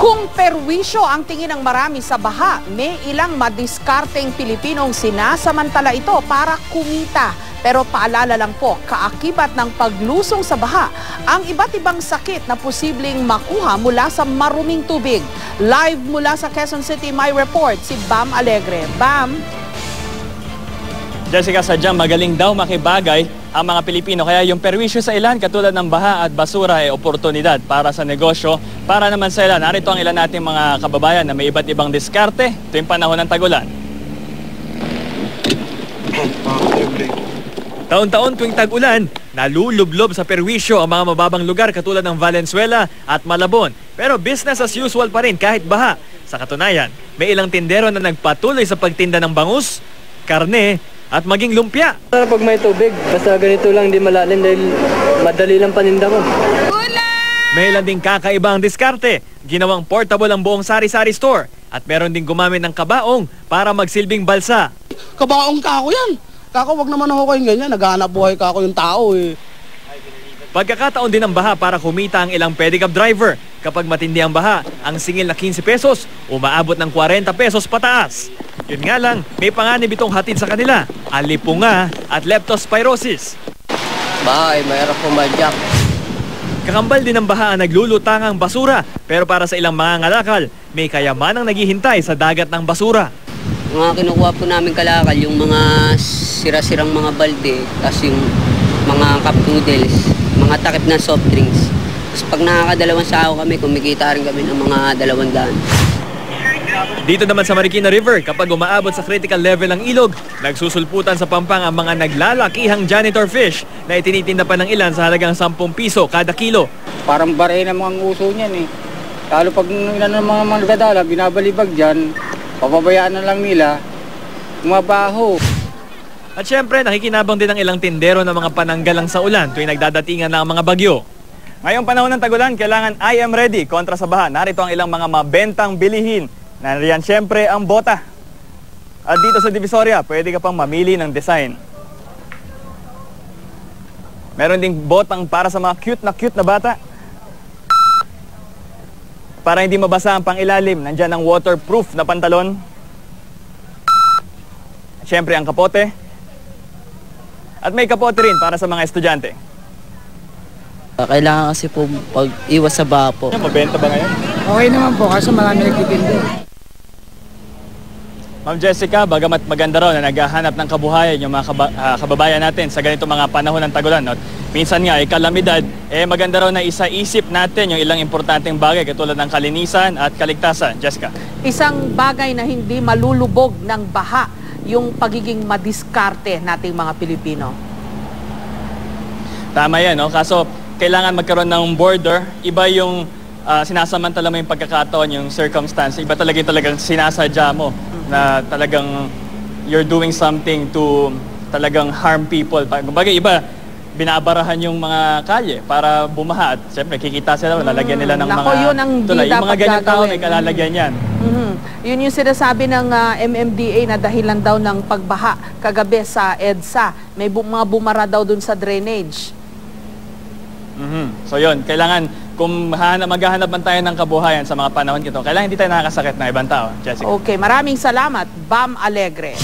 Kung perwisyo ang tingin ng marami sa baha, may ilang madiskarteng Pilipinong sinasamantala ito para kumita. Pero paalala lang po, kaakibat ng paglusong sa baha, ang iba't ibang sakit na posibleng makuha mula sa maruming tubig. Live mula sa Quezon City, may report si Bam Alegre. Bam? Jessica, sadyang magaling daw makibagay ang mga Pilipino. Kaya yung perwisyo sa ilan, katulad ng baha at basura, ay oportunidad para sa negosyo. Para naman sa ilan, narito ang ilan nating mga kababayan na may iba't ibang diskarte tuwing panahon ng tag-ulan. Taon-taon tuwing tag-ulan, nalulublob sa perwisyo ang mga mababang lugar katulad ng Valenzuela at Malabon. Pero business as usual pa rin kahit baha. Sa katunayan, may ilang tindero na nagpatuloy sa pagtinda ng bangus, karne, at maging lumpia. Pag may tubig, basta ganito lang, hindi malalim dahil madali lang paninda ko. May ilan ding kakaibang diskarte. Ginawang portable ang buong sari-sari store. At meron ding gumamit ng kabaong para magsilbing balsa. Kabaong kako yan. Kako, wag naman ako kayong ganyan. Naghahanap buhay kako yung tao eh. Pagkakataon din ng baha para kumita ang ilang pedicab driver. Kapag matindi ang baha, ang singil na 15 pesos, umaabot ng 40 pesos pataas. Yun nga lang, may panganib itong hatid sa kanila, alipunga at leptospirosis. Bahay, mayroon pumadyak. Kakambal din ng baha ang naglulutangang basura, pero para sa ilang mga ngalakal, may kayamanang naghihintay sa dagat ng basura. Mga kinukuha po namin kalakal, yung mga sira-sirang mga balde, tapos yung mga cup noodles, mga takip na soft drinks. Tapos pag nakakadalawang sako kami, kumikita rin kami ng mga 200. Dito naman sa Marikina River, kapag umaabot sa critical level ng ilog, nagsusulputan sa pampang ang mga naglalakihang janitor fish na itinitinda pa ng ilan sa halagang 10 piso kada kilo. Parang bare na mga uso niyan eh. Lalo pag ng mga nagdadala, binabalibag dyan, papabayaan na lang nila, umabaho. At syempre, nakikinabang din ang ilang tindero ng mga pananggalang sa ulan tuwing nagdadatingan na ang mga bagyo. Ngayong panahon ng tag-ulan, kailangan I am ready kontra sa baha. Narito ang ilang mga mabentang bilihin. Nariyan syempre ang bota. At dito sa Divisoria, pwede ka pang mamili ng design. Meron ding botang para sa mga cute na bata. Para hindi mabasa ang pangilalim, nandyan ang waterproof na pantalon. Syempre ang kapote. At may kapote rin para sa mga estudyante. Kailangan kasi po pag-iwas sa baha po. Mabenta ba ngayon? Okay naman po kasi marami nagtitinda. Ma'am Jessica, bagamat maganda raw na naghahanap ng kabuhayan yung mga kababayan natin sa ganito mga panahon ng tag-ulan. No? Minsan nga, kalamidad, maganda raw na isa-isip natin yung ilang importanteng bagay katulad ng kalinisan at kaligtasan. Jessica? Isang bagay na hindi malulubog ng baha, yung pagiging madiskarte nating mga Pilipino. Tama yan, no? Kaso kailangan magkaroon ng border. Iba yung sinasamantala mo yung pagkakataon, yung circumstance. Iba talagang sinasadya mo na talagang you're doing something to talagang harm people. Kumbaga iba, binabarahan yung mga kalye para bumaha. At siyempre, kikita sila, lalagyan nila ng mga yun ang tulay. Yung mga ganyang tao, gagawin. may kalalagyan yan. Yun yung sinasabi ng MMDA na dahilan daw ng pagbaha kagabi sa EDSA. May mga bumara daw dun sa drainage. So yun, kailangan kung maghahanap man tayo ng kabuhayan sa mga panahon ito, kailangan hindi tayo nakakasakit na ibang tao. Jessica? Okay, maraming salamat, Bam Alegre.